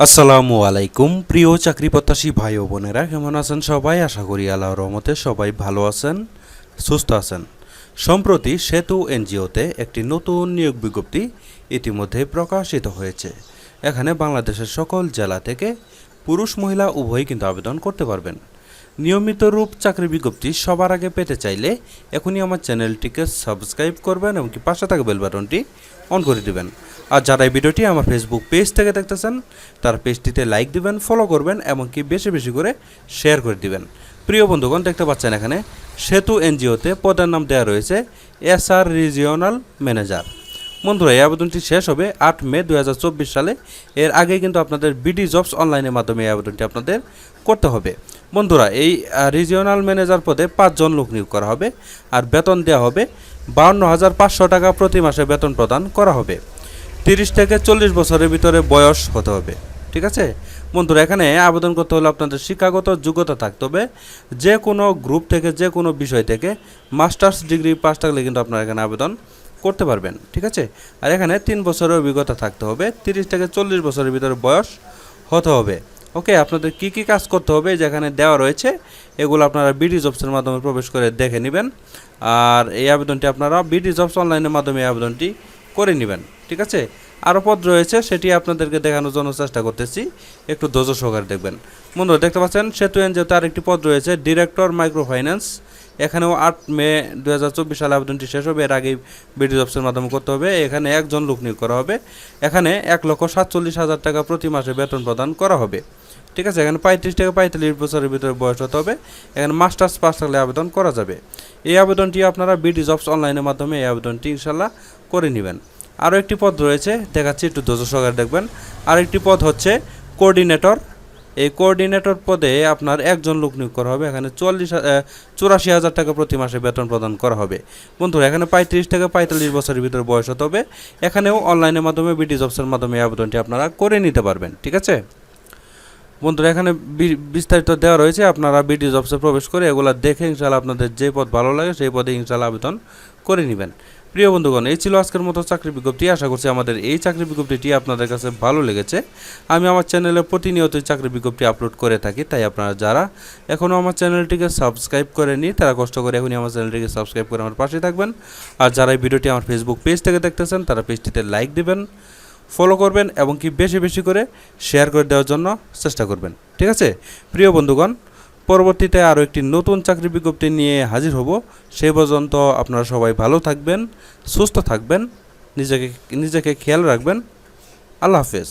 আসসালামু আলাইকুম প্রিয় চাকরি প্রত্যাশী ভাই ও বোনেরা, কেমন আছেন সবাই? আশা করি আল্লাহর রহমতে সবাই ভালো আছেন, সুস্থ আছেন। সম্প্রতি সেতু এনজিওতে একটি নতুন নিয়োগ বিজ্ঞপ্তি ইতিমধ্যে প্রকাশিত হয়েছে। এখানে বাংলাদেশের সকল জেলা থেকে পুরুষ মহিলা উভয়ই কিন্তু আবেদন করতে পারবেন। নিয়মিত রূপ চাকরি বিজ্ঞপ্তি সবার আগে পেতে চাইলে এখনই আমার চ্যানেলটিকে সাবস্ক্রাইব করবেন এবং কি পাশে থাকা বেল বাটনটি অন করে দিবেন। আর যারা এই ভিডিওটি আমার ফেসবুক পেজ থেকে দেখতেছেন তারা পেজটিতে লাইক দিবেন, ফলো করবেন এবং কি বেশি বেশি করে শেয়ার করে দিবেন। প্রিয় বন্ধুগণ, দেখতে পাচ্ছেন এখানে সেতু এনজিওতে পদের নাম দেওয়া রয়েছে এসআর রিজিওনাল ম্যানেজার। বন্ধুরা, এই আবেদনটি শেষ হবে 8 মে 2024 সালে। এর আগে কিন্তু আপনাদের বিডি জবস অনলাইনের মাধ্যমে এই আবেদনটি আপনাদের করতে হবে। বন্ধুরা, এই রিজিওনাল ম্যানেজার পদে 5 জন লোক নিয়োগ করা হবে আর বেতন দেওয়া হবে 52,500 টাকা প্রতি মাসে বেতন প্রদান করা হবে। 30 থেকে 40 বছরের ভিতরে বয়স হতে হবে। ঠিক আছে বন্ধুরা, এখানে আবেদন করতে হলে আপনাদের শিক্ষাগত যোগ্যতা থাকতে হবে। যে কোনো গ্রুপ থেকে, যে কোনো বিষয় থেকে মাস্টার্স ডিগ্রি পাস থাকলে কিন্তু আপনারা এখানে আবেদন করতে পারবেন। ঠিক আছে, আর এখানে 3 বছরের অভিজ্ঞতা থাকতে হবে। 30 থেকে 40 বছরের ভিতরে বয়স হতে হবে। ওকে, আপনাদের কি কি কাজ করতে হবে যেখানে দেওয়া রয়েছে এগুলো আপনারা বিডি জবসের মাধ্যমে প্রবেশ করে দেখে নেবেন। আর এই আবেদনটি আপনারা বিডি জবস অনলাইনের মাধ্যমে এই আবেদনটি করে নেবেন। ঠিক আছে, আরও পদ রয়েছে, সেটি আপনাদেরকে দেখানোর জন্য চেষ্টা করতেছি, একটু ধৈর্য সহকারে দেখবেন। বন্ধুরা, দেখতে পাচ্ছেন সেতু এনজিওতে আরেকটি পদ রয়েছে ডিরেক্টর মাইক্রো ফাইন্যান্স। এখানেও 8 মে 2024 সালে আবেদনটি শেষ হবে। এর আগেই বিডি জবসের মাধ্যমে করতে হবে। এখানে 1 জন লোক নিয়োগ করা হবে। এখানে 1,47,000 টাকা প্রতি মাসে বেতন প্রদান করা হবে। ঠিক আছে, এখানে 35 থেকে 45 বছরের ভিতরে বয়স হতে হবে। এখানে মাস্টার্স পাস থাকলে আবেদন করা যাবে। এই আবেদনটি আপনারা বিডি জবস অনলাইনের মাধ্যমে এই আবেদনটি ইনশাল্লাহ করে নেবেন। আরও একটি পদ রয়েছে, দেখাচ্ছি, একটু ধৈর্য সহকারে দেখবেন। আরেকটি পদ হচ্ছে কোঅর্ডিনেটর। এই কোঅর্ডিনেটর পদে আপনার 1 জন লোক নিয়োগ করা হবে। এখানে 84,000 টাকা প্রতি মাসে বেতন প্রদান করা হবে। বন্ধুরা, এখানে 35 থেকে 45 বছরের ভিতরে বয়স হতে হবে। এখানেও অনলাইনের মাধ্যমে বিডি জবসের মাধ্যমে এই আবেদনটি আপনারা করে নিতে পারবেন। ঠিক আছে বন্ধুরা, এখানে বিস্তারিত দেওয়া রয়েছে, আপনারা বিডি জবসে প্রবেশ করে এগুলো দেখে ইনশাআল্লাহ আপনাদের যে পদ ভালো লাগে সেই পদে ইনশাআল্লাহ আবেদন করে নেবেন। প্রিয় বন্ধুগণ, এই ছিল আজকের মতো চাকরি বিজ্ঞপ্তি। আশা করছি আমাদের এই চাকরি বিজ্ঞপ্তিটি আপনাদের কাছে ভালো লেগেছে। আমি আমার চ্যানেলে প্রতিনিয়তই চাকরি বিজ্ঞপ্তি আপলোড করে থাকি, তাই আপনারা যারা এখনও আমার চ্যানেলটিকে সাবস্ক্রাইব করেনি তারা কষ্ট করে এখনই আমার চ্যানেলটিকে সাবস্ক্রাইব করে আমার পাশে থাকবেন। আর যারা এই ভিডিওটি আমার ফেসবুক পেজ থেকে দেখতেছেন তারা পেজটিতে লাইক দিবেন, ফলো করবেন এবং কি বেশি বেশি করে শেয়ার করে দেওয়ার জন্য চেষ্টা করবেন। ঠিক আছে প্রিয় বন্ধুগণ, পরবর্তীতে আরও একটি নতুন চাকরি বিজ্ঞপ্তি নিয়ে হাজির হব। সেই পর্যন্ত আপনারা সবাই ভালো থাকবেন, সুস্থ থাকবেন, নিজেকে খেয়াল রাখবেন। আল্লাহ হাফেজ।